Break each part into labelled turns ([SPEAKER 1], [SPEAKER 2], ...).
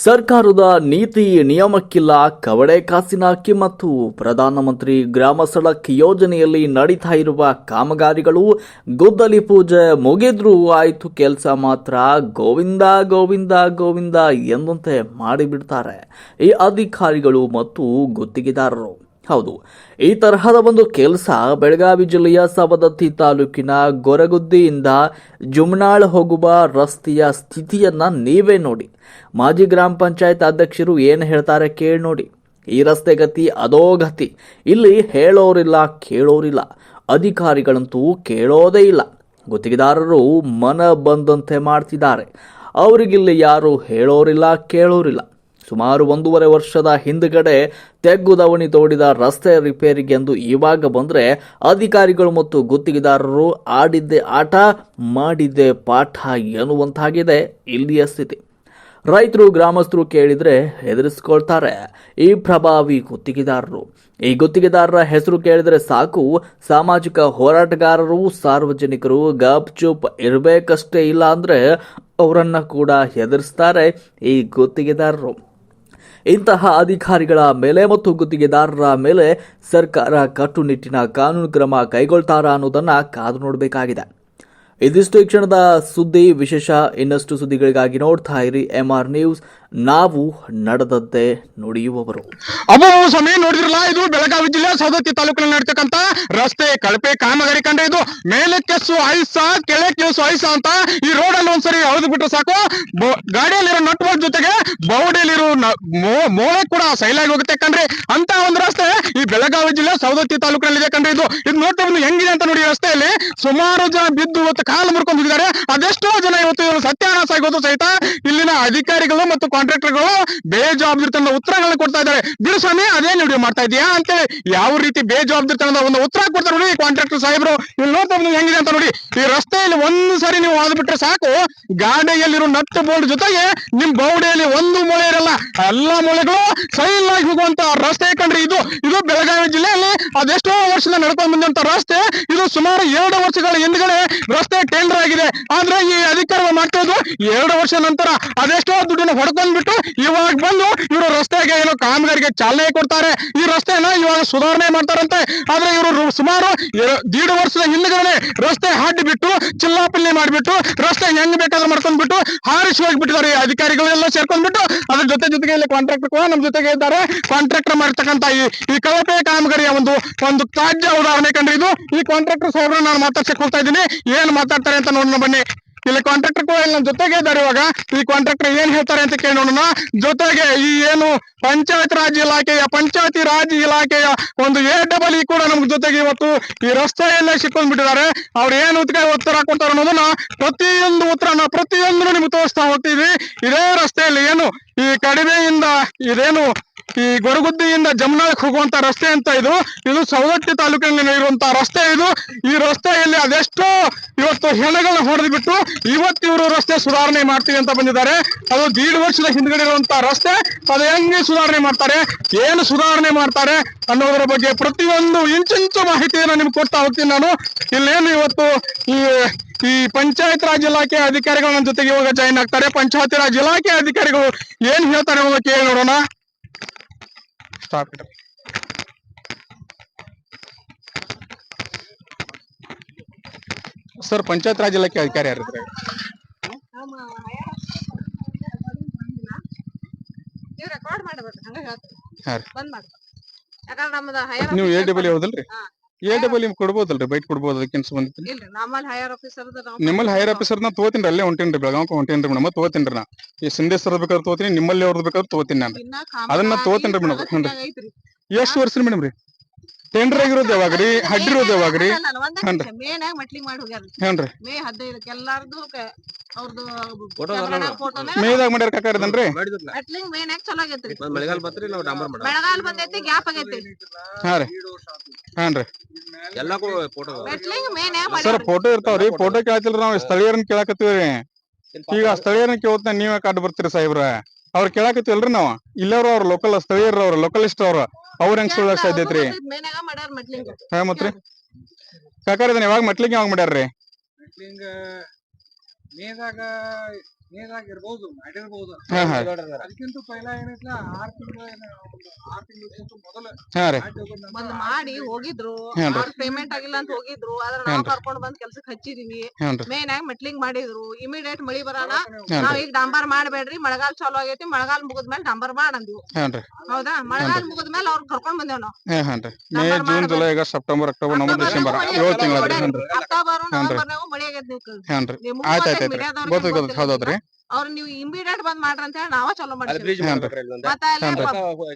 [SPEAKER 1] ಸರ್ಕಾರದ ನೀತಿ ನಿಯಮಕ್ಕಿಲ್ಲ ಕವಡೆ ಕಾಸಿನ ಕಿಮ್ಮತ್ತು. ಪ್ರಧಾನಮಂತ್ರಿ ಗ್ರಾಮ ಸಡಕ್ ಯೋಜನೆಯಲ್ಲಿ ನಡೀತಾ ಇರುವ ಕಾಮಗಾರಿಗಳು ಗುದ್ದಲಿ ಪೂಜೆ ಮುಗಿದ್ರೂ ಆಯ್ತು ಕೆಲಸ ಮಾತ್ರ ಗೋವಿಂದ ಗೋವಿಂದ ಗೋವಿಂದ ಎಂದಂತೆ ಮಾಡಿಬಿಡ್ತಾರೆ ಈ ಅಧಿಕಾರಿಗಳು ಮತ್ತು ಗುತ್ತಿಗೆದಾರರು. ಹೌದು, ಈ ತರಹದ ಒಂದು ಕೆಲಸ ಬೆಳಗಾವಿ ಜಿಲ್ಲೆಯ ಸವದತ್ತಿ ತಾಲೂಕಿನ ಗೊರಗುದ್ದಿಯಿಂದ ಜುಮ್ನಾಳ್ ಹೋಗುವ ರಸ್ತೆಯ ಸ್ಥಿತಿಯನ್ನ ನೀವೇ ನೋಡಿ. ಮಾಜಿ ಗ್ರಾಮ ಪಂಚಾಯತ್ ಅಧ್ಯಕ್ಷರು ಏನು ಹೇಳ್ತಾರೆ ಕೇಳಿ ನೋಡಿ. ಈ ರಸ್ತೆ ಗತಿ ಅದೋ ಗತಿ. ಇಲ್ಲಿ ಹೇಳೋರಿಲ್ಲ ಕೇಳೋರಿಲ್ಲ, ಅಧಿಕಾರಿಗಳಂತೂ ಕೇಳೋದೇ ಇಲ್ಲ. ಗುತ್ತಿಗೆದಾರರು ಮನ ಬಂದಂತೆ ಮಾಡ್ತಿದ್ದಾರೆ. ಅವರಿಗಿಲ್ಲಿ ಯಾರು ಹೇಳೋರಿಲ್ಲ ಕೇಳೋರಿಲ್ಲ. ಸುಮಾರು 1.5 ವರ್ಷದ ಹಿಂದುಗಡೆ ತೆಗ್ಗುದವಣಿ ತೋಡಿದ ರಸ್ತೆ ರಿಪೇರಿಗೆಂದು ಇವಾಗ ಬಂದರೆ ಅಧಿಕಾರಿಗಳು ಮತ್ತು ಗುತ್ತಿಗೆದಾರರು ಆಡಿದ್ದೇ ಆಟ ಮಾಡಿದ್ದೇ ಪಾಠ ಎನ್ನುವಂತಾಗಿದೆ ಇಲ್ಲಿಯ ಸ್ಥಿತಿ. ರೈತರು ಗ್ರಾಮಸ್ಥರು ಕೇಳಿದರೆ ಹೆದರಿಸ್ಕೊಳ್ತಾರೆ ಈ ಪ್ರಭಾವಿ ಗುತ್ತಿಗೆದಾರರು. ಈ ಗುತ್ತಿಗೆದಾರರ ಹೆಸರು ಕೇಳಿದರೆ ಸಾಕು, ಸಾಮಾಜಿಕ ಹೋರಾಟಗಾರರು ಸಾರ್ವಜನಿಕರು ಗಪ್ ಚುಪ್ ಇರಬೇಕಷ್ಟೇ, ಇಲ್ಲ ಅಂದರೆ ಅವರನ್ನ ಕೂಡ ಹೆದರಿಸ್ತಾರೆ ಈ ಗುತ್ತಿಗೆದಾರರು. ಇಂತಹ ಅಧಿಕಾರಿಗಳ ಮೇಲೆ ಮತ್ತು ಗುತ್ತಿಗೆದಾರರ ಮೇಲೆ ಸರ್ಕಾರ ಕಟ್ಟುನಿಟ್ಟಿನ ಕಾನೂನು ಕ್ರಮ ಕೈಗೊಳ್ತಾರಾ ಅನ್ನೋದನ್ನ ಕಾದು ನೋಡಬೇಕಾಗಿದೆ. ಇದಿಷ್ಟು ಈ ಕ್ಷಣದ ಸುದ್ದಿ ವಿಶೇಷ. ಇನ್ನಷ್ಟು ಸುದ್ದಿಗಳಿಗಾಗಿ ನೋಡ್ತಾ ಇರಿ MR ನ್ಯೂಸ್. ನಾವು ನಡೆದದ್ದೇ ನುಡಿಯುವವರು.
[SPEAKER 2] ಸ್ವಾಮಿ ನೋಡಿದ್ರಲ್ಲ, ಇದು ಬೆಳಗಾವಿ ಜಿಲ್ಲೆ ಸವದತ್ತಿ ತಾಲೂಕಿನಲ್ಲಿ ನಡೀತಕ್ಕಂತ ರಸ್ತೆ ಕಳಪೆ ಕಾಮಗಾರಿ ಕಂಡ್ರೆ ಇದು ಮೇಲಕ್ಕೆ ಐಸ ಕೆಳಕ್ಕೆ ಐಸ ಅಂತ ಈ ರೋಡ್ ಅಲ್ಲಿ ಒಂದ್ಸರಿ ಹೌದು ಬಿಟ್ರೆ ಸಾಕು, ಗಾಡಿಯಲ್ಲಿರೋ ನಟ್ ಬೋಲ್ಟ್ ಜೊತೆಗೆ ಬೌಡಿಯಲ್ಲಿರೋ ಮೋಳೆ ಕೂಡ ಸೈಲಾಗಿ ಹೋಗುತ್ತೆ ಕಣ್ರಿ. ಅಂತ ಒಂದು ರಸ್ತೆ ಈ ಬೆಳಗಾವಿ ಜಿಲ್ಲೆ ಸವದತ್ತಿ ತಾಲೂಕಿನಲ್ಲಿ ಇದೆ ಕಣ್ರಿ. ಇದು ನೋಡ್ತಾ ಬಂದು ಹೆಂಗಿದೆ ಅಂತ ನೋಡಿ. ರಸ್ತೆಯಲ್ಲಿ ಸುಮಾರು ಜನ ಬಿದ್ದು ಇವತ್ತು ಕಾಲು ಮುರ್ಕೊಂಡಿದ್ದಾರೆ. ಅದೆಷ್ಟೋ ಜನ ಇವತ್ತು ಸತ್ಯಾನಾಶ ಆಗೋದು ಸಹಿತ ಇಲ್ಲಿನ ಅಧಿಕಾರಿಗಳು ಮತ್ತು ಕಾಂಟ್ರಾಕ್ಟರ್ಗಳು ಬೇಜವಾಬ್ದಾರಿತನದ ಉತ್ತರಗಳನ್ನ ಕೊಡ್ತಾ ಇದ್ದಾರೆ. ಬಿರುಸ್ವಾಮಿ ಅದೇನು ವಿಡಿಯೋ ಮಾಡ್ತಾ ಇದೆಯಾ ಅಂತೇಳಿ ಯಾವ ರೀತಿ ಬೇಜವಾಬ್ದಾರಿತನದ ಒಂದು ಉತ್ತರ ಕೊಡ್ತಾರೆ ನೋಡಿ ಕಾಂಟ್ರಾಕ್ಟರ್ ಸಾಹೇಬರು. ಇಲ್ಲಿ ನೋಡ್ತಾ ಬಂದು ಹೆಂಗಿದೆ ಅಂತ ನೋಡಿ. ಈ ರಸ್ತೆಯಲ್ಲಿ ಒಂದು ಸರಿ ನೀವು ಆದ್ಬಿಟ್ರೆ ಸಾಕು, ಗಾಡಿಯಲ್ಲಿರೋ ನಟ್ ಬೋಲ್ಟ್ ಜೊತೆಗೆ ನಿಮ್ ಬೌಡಿಯಲ್ಲಿ ಒಂದು ಮೂಳೆ ಇರಲ್ಲ, ಎಲ್ಲಾ ಮೂಳೆಗಳು ಸೈಲ್ ಆಗಿ ಹೋಗುವಂತ ರಸ್ತೆ ಕಂಡ್ರಿ. ಇದು ಬೆಳಗಾವಿ ಜಿಲ್ಲೆಯಲ್ಲಿ ಅದೆಷ್ಟೋ ವರ್ಷದಿಂದ ನಡ್ಕೊಂಡು ಬಂದಂತ ರಸ್ತೆ. ಇದು ಸುಮಾರು 2 ವರ್ಷಗಳ ಹಿಂದ್ಗಡೆ ರಸ್ತೆ ಟೆಂಡರ್ ಆಗಿದೆ. ಆದ್ರೆ ಈ ಅಧಿಕಾರಿಗಳು ಮಾಡ್ತಾ ಇದ್ದು 2 ವರ್ಷ ನಂತರ ಅದೆಷ್ಟೋ ದುಡ್ಡನ್ನು ಹೊಡ್ಕೊಂಡ್ಬಿಟ್ಟು ಇವಾಗ ಬಂದು ಇವರು ರಸ್ತೆಗೆ ಏನೋ ಕಾಮಗಾರಿಗೆ ಚಾಲನೆ ಕೊಡ್ತಾರೆ. ಈ ರಸ್ತೆನ ಇವಾಗ ಸುಧಾರಣೆ ಮಾಡ್ತಾರಂತೆ. ಆದ್ರೆ ಇವರು ಸುಮಾರು 1.5 ವರ್ಷದ ಹಿಂದ್ಗಡೆ ರಸ್ತೆ ಹಾಡಿ ಬಿಟ್ಟು ಚಿಲ್ಲಾಪಿಲ್ಲಿ ಮಾಡಿಬಿಟ್ಟು ರಸ್ತೆ ಹೆಂಗ್ ಬೇಕಾದ್ರೂ ಮಾಡ್ಕೊಂಡ್ಬಿಟ್ಟು ಹಾರಿಸಿ ಹೋಗ್ಬಿಟ್ಟಿದ್ದಾರೆ. ಅಧಿಕಾರಿಗಳೆಲ್ಲ ಸೇರ್ಕೊಂಡ್ಬಿಟ್ಟು ಅದ್ರ ಜೊತೆಗೆ ಇಲ್ಲಿ ಕಾಂಟ್ರಾಕ್ಟರ್ ಕೂಡ ನಮ್ಮ ಜೊತೆಗೆ ಇದ್ದಾರೆ. ಕಾಂಟ್ರಾಕ್ಟರ್ ಮಾಡ್ತಕ್ಕಂತ ಈ ಕಳಪೆ ಕಾಮಗಾರಿಯ ಒಂದು ತಾಜ್ಯ ಉದಾಹರಣೆ ಕಂಡ್ರೆ ಇದು. ಈ ಕಾಂಟ್ರಾಕ್ಟರ್ ಸಾಹೇಬ್ರ ನಾನು ಮಾತಾಡ್ಸಕ್ ಹೋಗ್ತಾ ಇದ್ದೀನಿ, ಏನ್ ಮಾತಾಡ್ತಾರೆ ಅಂತ ನೋಡೋಣ ಬನ್ನಿ. ಇಲ್ಲಿ ಕಾಂಟ್ರಾಕ್ಟರ್ ಕೂಡ ಇಲ್ಲಿ ನಮ್ಮ ಜೊತೆಗೆ ಇದ್ದಾರೆ. ಇವಾಗ ಈ ಕಾಂಟ್ರಾಕ್ಟರ್ ಏನ್ ಹೇಳ್ತಾರೆ ಅಂತ ಕೇಳಿ ನೋಡೋಣ. ಜೊತೆಗೆ ಈ ಏನು ಪಂಚಾಯತ್ ರಾಜ್ ಇಲಾಖೆಯ ಒಂದು AEE ಕೂಡ ನಮ್ಗೆ ಜೊತೆಗೆ ಇವತ್ತು ಈ ರಸ್ತೆಯಲ್ಲೇ ಸಿಕ್ಕೊಂಡ್ಬಿಟ್ಟಿದ್ದಾರೆ. ಅವ್ರು ಏನು ಉತ್ತರ ಕೊಡ್ತಾರೆ ಅನ್ನೋದನ್ನ ಪ್ರತಿಯೊಂದು ನಿಮ್ಗೆ ತೋರಿಸ್ತಾ ಹೋಗ್ತೀವಿ. ಇದೇ ರಸ್ತೆಯಲ್ಲಿ ಏನು ಈ ಕಡಿಮೆಯಿಂದ ಇದೇನು ಈ ಗೊರಗುದ್ದಿಯಿಂದ ಜಮನಾಳಕ್ಕೆ ಹೋಗುವಂತ ರಸ್ತೆ ಅಂತ ಇದು ಸವದತ್ತಿ ತಾಲೂಕಿನಲ್ಲಿ ಇರುವಂತಹ ರಸ್ತೆ. ಈ ರಸ್ತೆಯಲ್ಲಿ ಅದೆಷ್ಟೋ ಇವತ್ತು ಹೆಣಗಳನ್ನ ಹೊಡೆದು ಬಿಟ್ಟು ಇವತ್ತು ಇವರು ರಸ್ತೆ ಸುಧಾರಣೆ ಮಾಡ್ತೀವಿ ಅಂತ ಬಂದಿದ್ದಾರೆ. ಅದು 1.5 ವರ್ಷದ ಹಿಂದ್ಗಡೆ ಇರುವಂತಹ ರಸ್ತೆ. ಅದು ಹೆಂಗೆ ಸುಧಾರಣೆ ಮಾಡ್ತಾರೆ, ಏನು ಸುಧಾರಣೆ ಮಾಡ್ತಾರೆ ಅನ್ನೋದರ ಬಗ್ಗೆ ಪ್ರತಿಯೊಂದು ಇಂಚಿಂಚು ಮಾಹಿತಿಯನ್ನು ನಿಮ್ಗೆ ಕೊಡ್ತಾ ಹೋಗ್ತೀನಿ ನಾನು. ಇಲ್ಲೇನು ಇವತ್ತು ಈ ಪಂಚಾಯತ್ ರಾಜ್ ಇಲಾಖೆ ಅಧಿಕಾರಿಗಳು ನನ್ನ ಜೊತೆಗೆ ಇವಾಗ ಜಾಯಿನ್ ಆಗ್ತಾರೆ. ಪಂಚಾಯತ್ ರಾಜ್ ಇಲಾಖೆ ಅಧಿಕಾರಿಗಳು ಏನ್ ಹೇಳ್ತಾರೆ ಇವಾಗ ಕೇಳಿ ನೋಡೋಣ. ಸರ್, ಪಂಚಾಯತ್ ರಾಜ್ ಇಲಾಖೆ ಅಧಿಕಾರಿ ಯಾರಿದ್ರೆ? ನೀವು AEE ಹೌದಲ್ರಿ? AEE ಕೊಡ್ಬೋದಲ್ರಿ, ಬೈಟ್ ಕೊಡ್ಬೋದು. ಅದಕ್ಕಿಂತ ಸಂಬಂಧಿತ ನಿಮ್ಮಲ್ಲಿ ಹೈಯರ್ ಆಫೀಸರ್ ನಾ ತಗೋತೀನಿ. ಅಲ್ಲೇ ಹೊಂಟೇನ್ರಿ, ಬೆಳಗಾವ್ ಹೊಂಟೇನ್ರಿ ಮೇಡಮ್. ತಗೋತೀನಿ ನಾ. ಈ ಸಂದೇಶ ಬೇಕಾದ್ರೆ ತಗೋತೀನಿ, ನಿಮ್ಮಲ್ಲಿ ಅವ್ರದ್ದು ಬೇಕಾದ್ರೆ ತಗೋತೀನಿ ನಾನು. ಅದನ್ನ ತಗೋತೀನಿ ಮೇಡಮ್. ಎಷ್ಟು ವರ್ಷ ಮೇಡಮ್ ರೀ ಟೆಂಡರ್ ಆಗಿರೋದು ಯಾವಾಗ್ರಿ, ಹಡ್ಡಿರೋದು ಯಾವಾಗ್ರಿ? ಮೇದಾಗ ಮಾಡ್ಯಾರ ಕಾಕಾರದನ್ರಿ. ಸರ್, ಫೋಟೋ ಇರ್ತಾವ್ರಿ. ಫೋಟೋ ಕೇಳತಿಲ್ರಿ, ನಾವ್ ಸ್ಥಳೀಯರನ್ನ ಕೇಳಾಕತ್ತೀವ್ರಿ. ಈಗ ಸ್ಥಳೀಯರನ್ನ ಕೇಳೋದ್ನ ನೀವೇ ಕಾಡ್ ಬರ್ತೀರಿ ಸಾಹೇಬ್ರ. ಅವ್ರ ಕೇಳಾಕತ್ತೀವಲ್ರಿ ನಾವು. ಇಲ್ಲವ್ರು ಅವ್ರ ಲೋಕಲ್ ಸ್ಥಳೀಯರು, ಅವ್ರ ಲೋಕಲಿಸ್ಟ್ ಅವ್ರ ಹೆಂಗ್ ಸುಳ್ಳಕ್ ಸಾಧ್ಯ ಐತ್ರಿ? ಮತ್ರಿ ಕಾಕಾರ ಇದನ್ನ ಯಾವಾಗ ಮೆಟ್ಲಿಂಗ್ ಯಾವಾಗ ಮಾಡ್ಯಾರ್ರಿ?
[SPEAKER 3] ನೀರಾಗಿರ್ಬೋದು ಮಾಡಿರ್ಬೋದು
[SPEAKER 2] ಹಾ ಹಾ
[SPEAKER 3] ಅದಕ್ಕಿಂತ ಪೈಲ ಏನೈತ್ಲ 6 ತಿಂಗಳು ಮೊದಲು
[SPEAKER 2] ಹಾ ರೀ
[SPEAKER 4] ಬಂದ್ ಮಾಡಿ ಹೋಗಿದ್ರು
[SPEAKER 2] ಹ್ಞೂನ್ರಿ.
[SPEAKER 4] ಅವ್ರ ಪೇಮೆಂಟ್ ಆಗಿಲ್ಲ ಅಂತ ಹೋಗಿದ್ರು ಆದ್ರ ನಾವ್
[SPEAKER 2] ಹ್ಞೂನ್ರಿ.
[SPEAKER 4] ಕರ್ಕೊಂಡ್ ಬಂದ್ ಕೆಲ್ಸಕ್ ಹಚ್ಚಿದೀವಿ
[SPEAKER 2] ಹ್ಞೂನ್ರಿ.
[SPEAKER 4] ಮೇನ್ ಆಗಿ ಮೆಟ್ಲಿಂಗ್ ಮಾಡಿದ್ರು ಇಮಿಡಿಯೇಟ್ ಮಳಿ ಬರೋಣ
[SPEAKER 2] ಹ್ಞೂನ್ರಿ.
[SPEAKER 4] ನಾವ್ ಈಗ ಡಾಂಬರ್ ಮಾಡ್ಬೇಡ್ರಿ ಮಳೆಗಾಲ ಚಾಲು ಆಗೈತಿ ಮಳೆಗಾಲ ಮುಗಿದ್ಮೇಲೆ ಡಾಂಬರ್ ಮಾಡಂದ್ವಿ
[SPEAKER 2] ಹ್ಞೂನ್ರಿ.
[SPEAKER 4] ಹೌದಾ ಮಳೆಗಾಲ ಮುಗಿದ್ಮೇಲೆ ಅವ್ರ ಕರ್ಕೊಂಡ್ ಬಂದೇವ್ ನಾವು
[SPEAKER 2] ಹ್ಞೂನ್ರಿ. May June July August September October November December 7 ತಿಂಗಳಾದ್ರಿ. ಹ್ಞೂನ್ರಿ.
[SPEAKER 4] ಅಕ್ಟೋಬರ್ ನವೆಂಬರ್ನಾಗೂ ಮಳಿ ಆಗೈತಿ
[SPEAKER 2] ಹ್ಞೂನ್ರಿ. ಆಯ್ತಾಯ್ತ್ರಿ ಗೊತ್ತೈತಿ ಹೌದೌದ್ರಿ.
[SPEAKER 4] ಅವ್ರ ನೀವು ಇಮಿಡಿಯೇಟ್ ಬಂದ್ ಮಾಡ್ರಿ ಅಂತ ಹೇಳಿ ನಾವ ಚಾಲೂ ಮಾಡಿದ್ವಿ
[SPEAKER 2] ಹ್ಞೂನ್ರಿ.
[SPEAKER 4] ಮತ್ತೆ ಅಲ್ಲಿ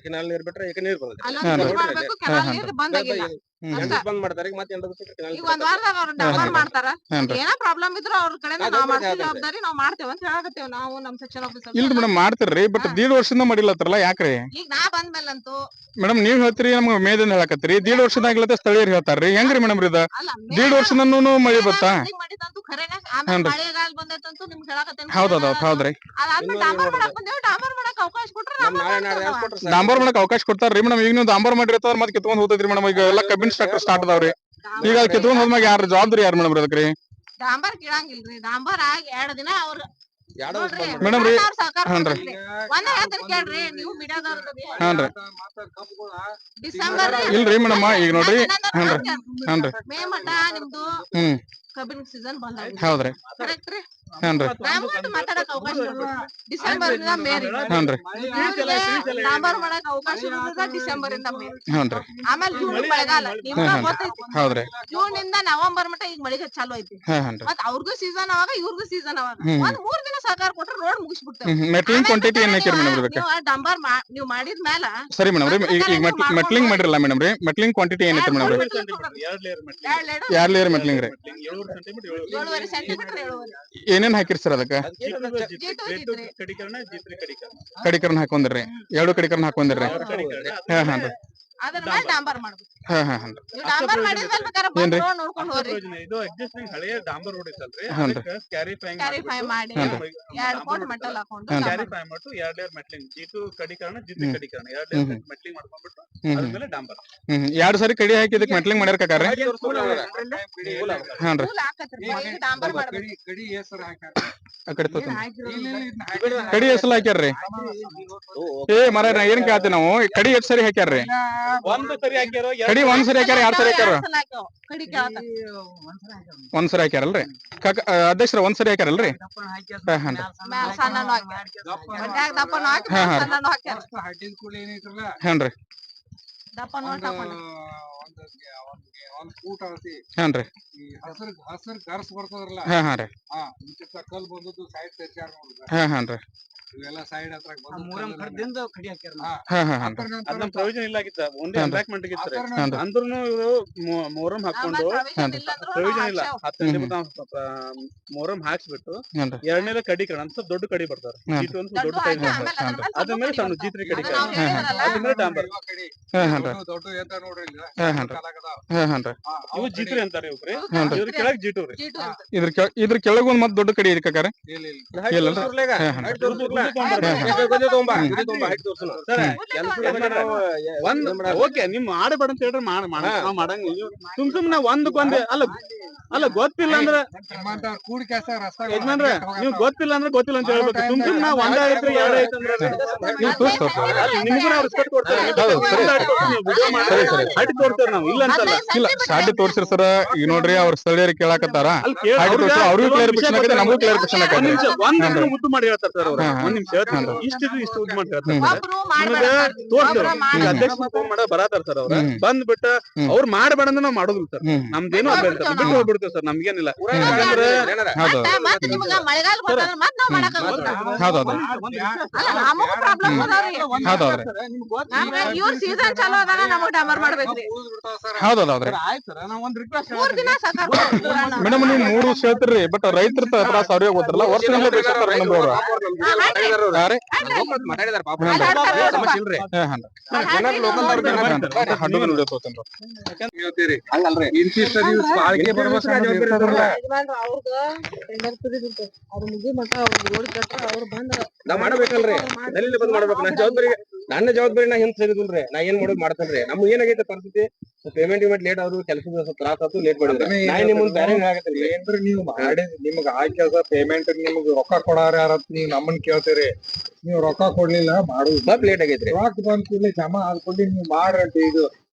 [SPEAKER 5] ಕೆನಾಲ್ ನೀರ್ ಬಿಟ್ರೆ ಈಗ ನೀರ್ ಬರ್ತದೆ
[SPEAKER 4] ಅಲ್ಲೊಂದ್ ಕೆಲ್ಸ ಮಾಡ್ಬೇಕು ಕೆನಾಲ್ ನೀರ್ ಬಂದ್ ಆಗಿಲ್ಲ ಅಷ್ಟ.
[SPEAKER 5] ಬಂದ್ ಮಾಡ್ತಾರೆ ಈಗ ಮತ್ತೆ ಕೆನಾಲ್
[SPEAKER 4] ಈಗ ಒಂದ್ ವಾರದಾಗ ಅವ್ರ ಡಾಂಬರ್ ಮಾಡ್ತಾರ
[SPEAKER 2] ಹ್ಞೂನ್ರಿ.
[SPEAKER 4] ಏನೋ ಪ್ರಾಬ್ಲಮ್ ಇದ್ರು ಅವ್ರ ಕಡೆಯಿಂದ ನಾವ್ ಮಾಡ್ತೀವಿ
[SPEAKER 5] ಹೇಳ್ತೀನಿ.
[SPEAKER 4] ಜವಾಬ್ದಾರಿ ನಾವ್ ಮಾಡ್ತೇವೆ ಅಂತ ಹೇಳಕತ್ತೇವ್ ನಾವು ನಮ್ ಸೆಕ್ಷನ್ ಆಫೀಸರ್
[SPEAKER 2] ಇಲ್ರಿ ಮೇಡಮ್ ಮಾಡ್ತೀರಿ ಬಟ್ 1.5 ವರ್ಷದಿಂದ ಮಾಡಿಲ್ಲತ್ರಲ್ಲ ಯಾಕ್ರಿ
[SPEAKER 4] ಈಗ ನಾ ಬಂದ್ಮೇಲಂತೂ
[SPEAKER 2] ಮೇಡಮ್ ನೀವ್ ಹೇಳ್ತೀರಿ ನಮ್ಗೆ ಮೇದಿಂದ ಹೇಳಕತ್ತೀರಿ 1.5 ವರ್ಷದಾಗ್ಲತ್ತ ಸ್ಥಳೀಯರು ಹೇಳ್ತಾರ್ರಿ ಹೆಂಗ್ರಿ ಮೇಡಮ್ ಇದು
[SPEAKER 4] ಅಲ್ಲ
[SPEAKER 2] 1.5 ವರ್ಷದನ್ನೂ ಮಳಿ ಬತ್ತಾ
[SPEAKER 4] ಮಾಡಿದಂತೂ ಖರೇನೆ ಆಮೇಲೆ
[SPEAKER 2] ಹ್ಞೂನ್ರಿ.
[SPEAKER 4] ಮಳೆಗಾಲ ಬಂದೈತಂತೂ ನಿಮ್ಗೆ ಹೇಳಕತ್ತೇನೆ
[SPEAKER 2] ಹೌದೌದ್ ಹೌದ್ರಿ
[SPEAKER 4] ಅದಾದ್ಮೇಲೆ ಡಾಂಬರ್ ಮಾಡಕ್ ಬಂದೇವ್ ಡಾಂಬರ್ ಮಾಡಕ್ ಅವಕಾಶ ಕೊಟ್ರೆ
[SPEAKER 5] ನಮ್ ನಾಳೆ ನಾಳೆ ಕೊಟ್ರೆ ಸರ್
[SPEAKER 2] ಡಾಂಬರ್ ಮಾಡಕ್ ಅವಕಾಶ ಕೊಡ್ತಾರ್ರಿ ಮೇಡಮ್ ಈಗ ನೀವು ಡಾಂಬರ್ ಮಾಡಿರ್ತಾರ ಮತ್ತೆ ಕಿತ್ಕೊಂಡ್ ಹೋಗ್ತೈತ್ರಿ ಮೇಡಮ್ ಈಗ ಎಲ್ಲ ಕಬ್ಬಿನ ಸ್ಟ್ರಕ್ಟರ್ ಸ್ಟಾರ್ಟ್ ಅದಾವ್ರಿ ಈಗ ಅದ್ ಕಿತ್ಕೊಂಡ್ ಹೋದ್ಮ್ಯಾಗ ಯಾರು ಜವಾಬ್ದಾರಿ ಯಾರು ಮೇಡಮ್ ಅದಕ್ರಿ
[SPEAKER 4] ಡಾಂಬರ್ ಕೀಳಂಗಿಲ್ರಿ ಡಾಂಬರ್ ಆಗಿ 2 ದಿನ ಅವ್ರ
[SPEAKER 5] ಎರಡು ವರ್ಷ ಬಂದ್
[SPEAKER 2] ಮೇಡಮ್ ರೀ
[SPEAKER 4] ಸಹಕಾರ
[SPEAKER 2] ಹ್ಞೂನ್ರಿ.
[SPEAKER 4] ಕೊಡ್ರಿ. ಒಂದ್ ಹೇಳ್ತೀನಿ ಕೇಳ್ರಿ ನೀವು ಮೀಡಿಯಾದವ್ರದ್ರಿ
[SPEAKER 2] ಹ್ಞೂನ್ರಿ.
[SPEAKER 4] ಡಿಸೆಂಬರ್
[SPEAKER 2] ಇಲ್ರಿ ಮೇಡಮ್ ಈಗ ನೋಡ್ರಿ ಹ್ಞೂನ್ರಿ ಹ್ಞೂನ್ರಿ
[SPEAKER 4] ಮೇ ಮಠ ನಿಮ್ದು
[SPEAKER 2] ಹ್ಮ್
[SPEAKER 4] ಕಬ್ಬಿನ ಸೀಸನ್ ಬಂದ್
[SPEAKER 2] ಹೌದ್ರಿ
[SPEAKER 4] ಕರೆಕ್ಟ್ ರೀ
[SPEAKER 2] ಹ್ಞೂನ್ರಿ
[SPEAKER 4] ನಮ್ಗಂತೂ ಮಾತಾಡಕ್ ಅವಕಾಶ ಇರೋದು ಡಿಸೆಂಬರ್ ಇಂದ ಮೇ ರೀ
[SPEAKER 2] ಹ್ಞೂನ್ರಿ
[SPEAKER 4] ಡಾಂಬರ್ ಮಾಡಕ್ ಅವಕಾಶ ಇರೋದು ಡಿಸೆಂಬರ್ ಇಂದ ಮೇ
[SPEAKER 2] ಹ್ಞೂನ್ರಿ
[SPEAKER 4] ಆಮೇಲೆ ಜೂನ್ ಮಳೆಗಾಲ ನಿಮ್ಗ ಗೊತ್ತೈತಿ
[SPEAKER 2] ಹೌದ್ರಿ
[SPEAKER 4] ಜೂನ್ ಇಂದ ನವೆಂಬರ್ ಮಟ್ಟ ಈಗ ಮಳಿಗೆ ಚಾಲು ಐತಿ
[SPEAKER 2] ಹ್ಞೂನ್ರಿ
[SPEAKER 4] ಮತ್ ಅವ್ರಿಗೂ ಸೀಸನ್ ಅವಾಗ ಇವ್ರಿಗೂ ಸೀಸನ್ ಅವಾಗ ಒಂದ್ 3 ದಿನ ಸಹಕಾರ ಕೊಟ್ರೆ ರೋಡ್ ಮುಗಿಸ್ಬಿಡ್ತೇವೆ
[SPEAKER 2] ಮೆಟ್ಲಿಂಗ್ ಕ್ವಾಂಟಿಟಿ ಏನ್ ಹಾಕಿರಿ ಮೇಡಮ್ ಇದಕ್ಕೆ
[SPEAKER 4] ಡಂಬರ್ ನೀವ್ ಮಾಡಿದ ಮೇಲೆ
[SPEAKER 2] ಸರಿ ಮೇಡಮ್ ರೀ ಈಗ ಮೆಟ್ಲಿಂಗ್ ಮಾಡಿರಲ್ಲ ಮೇಡಮ್ ರೀ ಮೆಟ್ಲಿಂಗ್ ಕ್ವಾಂಟಿಟಿ ಏನೈತಿ ಮೇಡಮ್ ರೀ 2 ಲೇಯರ್ ಮೆಟ್ಲಿಂಗ್ ರೀ
[SPEAKER 4] 7 ಸೆಂಟಿಮೀಟರ್ 7
[SPEAKER 2] ಏನೇನ್ ಹಾಕಿರಿ ಸರ್ ಅದಕ್ಕೆ ಕಡಿಕರ್ನ ಹಾಕೊಂಡಿರ್ರಿ 2 ಕಡಿಕರ್ನ ಹಾಕೊಂಡಿರ್ರಿ ಹಾ ಹಾ ರೀ
[SPEAKER 4] ಅದ್ರ ಮೇಲೆ ಡಾಂಬರ್ ಮಾಡ್ಬೇಕು
[SPEAKER 2] ಹಾ ಹಾ ಹಾ
[SPEAKER 4] ನೀವು ಡಾಂಬರ್ ಮಾಡಿದ್ಮೇಲೆ ಬೇಕಾದ್ರೆ ಬಂದ್ ರೋಡ್ ನೋಡ್ಕೊಂಡು ಹೋಗ್ರಿ
[SPEAKER 6] ಇದು ಎಕ್ಸಿಸ್ಟಿಂಗ್ ಹಳೆಯ ಡಾಂಬರ್ ರೋಡ್ ಇತ್ತಲ್ರಿ
[SPEAKER 2] ಹ್ಞೂನ್ರಿ.
[SPEAKER 4] ಕ್ಯಾರಿಫೈ ಮಾಡಿ 2 ಕೋಟ್ ಮೆಟಲ್ ಹಾಕೊಂಡು
[SPEAKER 2] ಹ್ಞೂನ್ರಿ.
[SPEAKER 6] ಕ್ಯಾರಿಫೈ ಮಾಡ್ಬಿಟ್ಟು 2 layer metalling G2 ಕಡಿಕರಣ G3 ಕಡಿಕರಣ 2 layer metalling ಮಾಡ್ಕೊಂಡ್ಬಿಟ್ಟು ಅದ್ಮೇಲೆ ಡಾಂಬರ್
[SPEAKER 2] 2 ಸರಿ ಕಡಿ ಹಾಕಿ ಇದಕ್ಕೆ ಮೆಟ್ಲಿಂಗ್ ಮಾಡ್ಯಾರ ಕಾಕಾರಿ ಹಾನ್ರಿ
[SPEAKER 4] ಫುಲ್ ಹಾಕತ್ರಿ ಈಗ ಡಾಂಬರ್ ಮಾಡ್ಬೇಕು
[SPEAKER 3] ಕಡಿ ಹೆಸರು ಹಾಕ್ಯಾರ
[SPEAKER 2] ಆ ಕಡೆ ತೋರ್ಸಿ. ಕಡಿ ಹೆಸರು ಹಾಕ್ಯಾರ್ರಿ ಏ ಮರ ನಾ ಏನ್ ಕೇಳ್ತೀವಿ ನಾವು ಕಡಿ ಎಷ್ಟ್ ಸರಿ ಹಾಕ್ಯಾರ್ರಿ
[SPEAKER 6] ಒಂದು ಸರಿ ಹಾಕ್ಯಾರೋ
[SPEAKER 2] ಕಡಿ 1 ಸರಿ ಹಾಕ್ಯಾರ 2 ಸರಿ ಹಾಕ್ಯಾರ
[SPEAKER 4] ಕಡಿ ಕೇಳತ್ತ
[SPEAKER 2] 1 ಸರಿ ಹಾಕ್ಯಾರಲ್ರಿ ಕಾಕ ಅಧ್ಯಕ್ಷರ 1 ಸರಿ ಹಾಕ್ಯಾರಲ್ರಿ ಹಾ ಹಾನ್ರಿ
[SPEAKER 4] ಮ್ಯಾಲ ಸಣ್ಣನು ಹಾಕ್ಯಾರ ಬಡ್ಯಾಗ ದಪ್ಪನು ಹಾಕಿ
[SPEAKER 2] ಹಾ, ಹಾ.
[SPEAKER 4] ಸಣ್ಣನು ಹಾಕ್ಯಾರ
[SPEAKER 3] ಹಟ್ಟಿದ ಕೂಡಲೇ ಏನೈತ್ರಲ್ಲ
[SPEAKER 2] ಹಾನ್ರಿ
[SPEAKER 4] ದಪ್ಪನು
[SPEAKER 3] ಒಂದ್
[SPEAKER 4] ಟಪ್ಪನು
[SPEAKER 3] ಒಂದ್ ಫೂಟ್ ಆಗಿ
[SPEAKER 2] ಹಾನ್ರಿ
[SPEAKER 3] ಈ ಹಸರ್ ಗರ್ಸ್ ಬರ್ತದ್ರಲ್ಲ
[SPEAKER 2] ಹಾ ಹಾ ರೀ
[SPEAKER 3] ಇಂತ ಕಲ್ ಬಂದದ್ದು ಸೈಡ್ ತೆಗ್ಯಾರ ನೋಡ್ರಿ
[SPEAKER 2] ಹಾ ಹಾನ್ರಿ
[SPEAKER 3] ಇವೆಲ್ಲ ಸೈಡ್ ಹತ್ರ
[SPEAKER 2] ಹಾ ಹಾ ಹಾನ್ರಿ
[SPEAKER 6] ಅದನ್ನ ಪ್ರಯೋಜನ ಇಲ್ಲ ಆಗಿತ್ತ ಒಂದೇ
[SPEAKER 2] ಹಾನ್ರಿ.
[SPEAKER 6] ಎಂಬ್ಯಾಕ್ಮೆಂಟ್ ಇತ್ತು
[SPEAKER 2] ಹಾನ್ರಿ
[SPEAKER 6] ಅಂದ್ರೂ ಇವರು ಮೊಹರಂ ಹಾಕೊಂಡು ಪ್ರಯೋಜನ ಇಲ್ಲ 10 ಸೆಂಟಿಮೀಟರ್ ಮೊಹರಂ ಹಾಕ್ಸ್ಬಿಟ್ಟು
[SPEAKER 2] ಹಾನ್ರಿ
[SPEAKER 6] 2ನೇ ಕಡಿಕರಣ ಅಂತ ದೊಡ್ಡ ಕಡಿ ಬರ್ತಾರ
[SPEAKER 2] ಹಾನ್ರಿ.
[SPEAKER 6] G2 ಅಂತ ದೊಡ್ಡ ಕಡಿ ಅದ್ರ ಮೇಲೆ ಸಣ್ಣ G3 ಕಡಿಕರಣ ಅದ್ರ ಮೇಲೆ ಡಾಂಬರ್
[SPEAKER 2] ಹಾ ಹಾನ್ರಿ
[SPEAKER 3] ದೊಡ್ಡ ಎತ್ತ ನೋಡ್ರಿ ಇಲ್ಲ
[SPEAKER 2] ಹಾ ಹಾನ್ರಿ ಹಾ ಹಾನ್ರಿ
[SPEAKER 6] ಇವು G3 ಅಂತಾರೆ ಇವ್ರಿ
[SPEAKER 2] ಹಾನ್ರಿ.
[SPEAKER 6] ಇವ್ರ ಕೆಳಗ್ G2 ರೀ
[SPEAKER 2] ಇದ್ರ ಕೆಳಗ್ ಒಂದ್ ಮತ್ ದೊಡ್ಡ ಕಡಿ ಇದೆ ಕಾಕಾರ
[SPEAKER 3] ಇಲ್ಲ
[SPEAKER 2] ಇಲ್ಲಲ್ರಿ ಹಾ ಹಾನ್ರಿ
[SPEAKER 6] ಒಂದ್ ಓಕೆ ನಿಮ್ ಮಾಡಬೇಡ ಅಂತ ಹೇಳ್ರಿ ನಾವ್ ಮಾಡಂಗ ಸುಮ್ನೆ ಒಂದಕ್ಕೊಂದ್ ಅಲ್ಲ ಗೊತ್ತಿಲ್ಲ ಅಂದ್ರೆ
[SPEAKER 3] ಕೂಡಿ ಕೆಲಸ ರಸ್ತೆ
[SPEAKER 6] ಯಜಮಾನ್ರ ನೀವ್ ಗೊತ್ತಿಲ್ಲ ಅಂದ್ರೆ ಗೊತ್ತಿಲ್ಲ ಅಂತ ಹೇಳ್ಬೇಕು ಸುಮ್ನೆ ನಾವ್ ಒಂದ ಐತ್ರಿ 2 ಐತ್ ಅಂದ್ರೆ
[SPEAKER 2] ನೀವು ತೋರ್ಸ್ತಾರ
[SPEAKER 6] ನಿಮ್ಗೂ ನಾವು ರೆಸ್ಪೆಕ್ಟ್ ಕೊಡ್ತೇವೆ ಹಟ್ಟಿ ತೋರ್ಸ್ತೇವೆ ನಾವು ಇಲ್ಲ ಅಂತಲ್ಲ
[SPEAKER 2] ಇಲ್ಲ ಸಾಧ್ಯ ತೋರ್ಸಿರ್ ಸರ ಈಗ ನೋಡ್ರಿ ಅವ್ರ ಸ್ಥಳೀಯರಿಗೆ ಕೇಳಾಕತ್ತಾರ
[SPEAKER 6] ಅಲ್ಲಿ ಕೇಳಿ
[SPEAKER 2] ಅವ್ರಿಗೂ ಕ್ಲಾರಿಫಿಕೇಶನ್ ಆಗೈತೆ ನಮಗೂ ಕ್ಲಾರಿಫಿಕೇಶನ್
[SPEAKER 6] ಒಂದ್
[SPEAKER 2] ಆಗೈತೆ
[SPEAKER 6] ನಿಮಿಷ ಒಂದ್ ಮುದ್ದು ಮಾಡಿ ಹೇಳ್ತಾರೆ ಸರ್ ಅವ್ರು
[SPEAKER 2] ಹಾ.
[SPEAKER 6] ಒಂದ್ ನಿಮಿಷ ಹೇಳ್ತಾರೆ ಇಷ್ಟು ಉದ್ದು ಮಾಡಿ ಹೇಳ್ತಾರೆ
[SPEAKER 4] ಒಬ್ರು
[SPEAKER 6] ನಿಮಗೆ ತೋರ್ಸ್ತೇವೆ ಈಗ ಅಧ್ಯಕ್ಷ ಫೋನ್ ಮಾಡ ಬರತಾರ ಸರ್ ಅವ್ರ ಬಂದ್ಬಿಟ್ಟ ಅವ್ರು ಮಾಡ್ಬೇಡ ಅಂದ್ರೆ ನಾವ್ ಮಾಡೋದಿಲ್ಲ ಸರ್ ನಮ್ದೇನು ಅಭ್ಯಂತರ ಬಿಟ್ಟು ಹೋಗ್ಬಿಡ್ತೇವೆ ಸರ್ ನಮ್ಗೇನಿಲ್ಲ ಯಾಕಂದ್ರೆ
[SPEAKER 2] ಹೌದು
[SPEAKER 4] ಮತ್ತೆ ನಿಮ್ಗ ಮಳೆಗಾಲ ಬಂತಂದ್ರ ಮತ್ ನಾವ್ ಮಾಡಕ್ ಆಗುದಿಲ್ಲ
[SPEAKER 2] ಹೌದೌದು
[SPEAKER 4] ಅಲ್ಲ ನಮಗೂ ಪ್ರಾಬ್ಲಮ್ ಅದಾವ್ರಿ
[SPEAKER 2] ಹೌದೌದ್ರಿ
[SPEAKER 4] ನಮ್ಗ ಇವ್ರ ಸೀಸನ್ ಚಲೋ ಅದಾಗ ನಮಗ್ ಡಾಂಬರ್ ಮಾಡ್ಬೇಕ್ರಿ
[SPEAKER 2] ಹೌದೌದ್ರಿ
[SPEAKER 3] ಆಯ್ತು ಸರ್ ನಾವ್ ಒಂದ್ ರಿಕ್ವೆಸ್ಟ್
[SPEAKER 4] 3 ದಿನ ಸಾಕಾರ ಮಾಡ್ತೀವಿ
[SPEAKER 2] ಮೇಡಮ್ ನೀವು 3 ವರ್ಷ ಹೇಳ್ತೀರಿ ಬಟ್ ರೈತರ ತ್ರಾಸ ಅವ್ರಿಗೆ ಗೊತ್ತಿರಲ್ಲ ವರ್ಷಗಂಟ್ಲೆ ಬೇಸಾಡ್ತಾರ ನಮ್ದು ಅವ್ರು ಯಾರೇ
[SPEAKER 5] ಮಾತಾಡಿದಾರ ಪಾಪ
[SPEAKER 2] ಹಾನ್ರಿ
[SPEAKER 5] ಸಮಸ್ಯೆ ಇಲ್ರಿ
[SPEAKER 2] ಹಾ ಹಾನ್ರಿ
[SPEAKER 5] ಜನರು ಲೋಕಲ್
[SPEAKER 2] ಹಡ್ಡುಗಳು ವಿಡಿಯೋ ತೋತೇನ್ರಿ
[SPEAKER 3] ಹೇಳ್ತೀರಿ ಹಂಗಲ್ರಿ ಇಂತಿಷ್ಟ ದಿವ್ಸ ಬಾಳ್ಕೆ ಬರ್ಬೇಕಂದ್ರ
[SPEAKER 4] ಅವ್ರಗ ಟೆಂಡರ್ ಪಿರಿದಿತ್ತು ಅವ್ರ ಮುಗಿ ಮಠ ಅವ್ರ ರೋಡ್ ಕಟ್ರ ಅವ್ರು ಬಂದ್ರ
[SPEAKER 5] ನಾವ್ ಮಾಡಬೇಕಲ್ರಿ ಅಲ್ಲಿ ಬಂದ್ ಮಾಡ್ಬೇಕು ನಾ ಜವಾಬ್ದಾರಿ ನನ್ನ ಜವಾಬ್ದಾರಿ ನಾ ಹಿಂದ್ ಸರಿದಿಲ್ರಿ, ನಾ ಏನ್ ಮಾಡೋದು ಮಾಡ್ತೇನ್ರಿ. ನಮ್ಗೆ ಏನಾಗೈತೆ ಪರಿಸ್ಥಿತಿ, ಪೇಮೆಂಟ್ ಲೇಟ್ ಆದ್ರು, ಕೆಲಸದ ಸ್ವಲ್ಪ ತ್ರಾಸ ಆಯ್ತು, ಲೇಟ್ ಮಾಡಿದ್ರೆ ನಾ ನಿಮ್ ಮುಂದೆ ಬೇರೆ ಆಗತ್ರಿ.
[SPEAKER 3] ಏನ್ರಿ ನೀವು ಮಾಡಿ ನಿಮ್ಗ ಆಯ್ಕೆ ಪೇಮೆಂಟ್ ನಿಮ್ಗ್ ರೊಕ್ಕ ಕೊಡಾರ ಯಾರತ್ ನೀವ್ ನಮ್ಮನ್ ಕೇಳ್ತೀರಿ. ನೀವ್ ರೊಕ್ಕ ಕೊಡ್ಲಿಲ್ಲ ಮಾಡುದು
[SPEAKER 5] ಸ್ವಲ್ಪ ಲೇಟ್ ಆಗೈತ್ರಿ.
[SPEAKER 3] ರೊಕ್ಕ ಬಂದ್ ಕೂಡಲೇ ಜಮಾ ಆದ್ಕೊಡ್ಲಿ ನೀವ್ ಮಾಡ್ರಂತೆ. ಇದು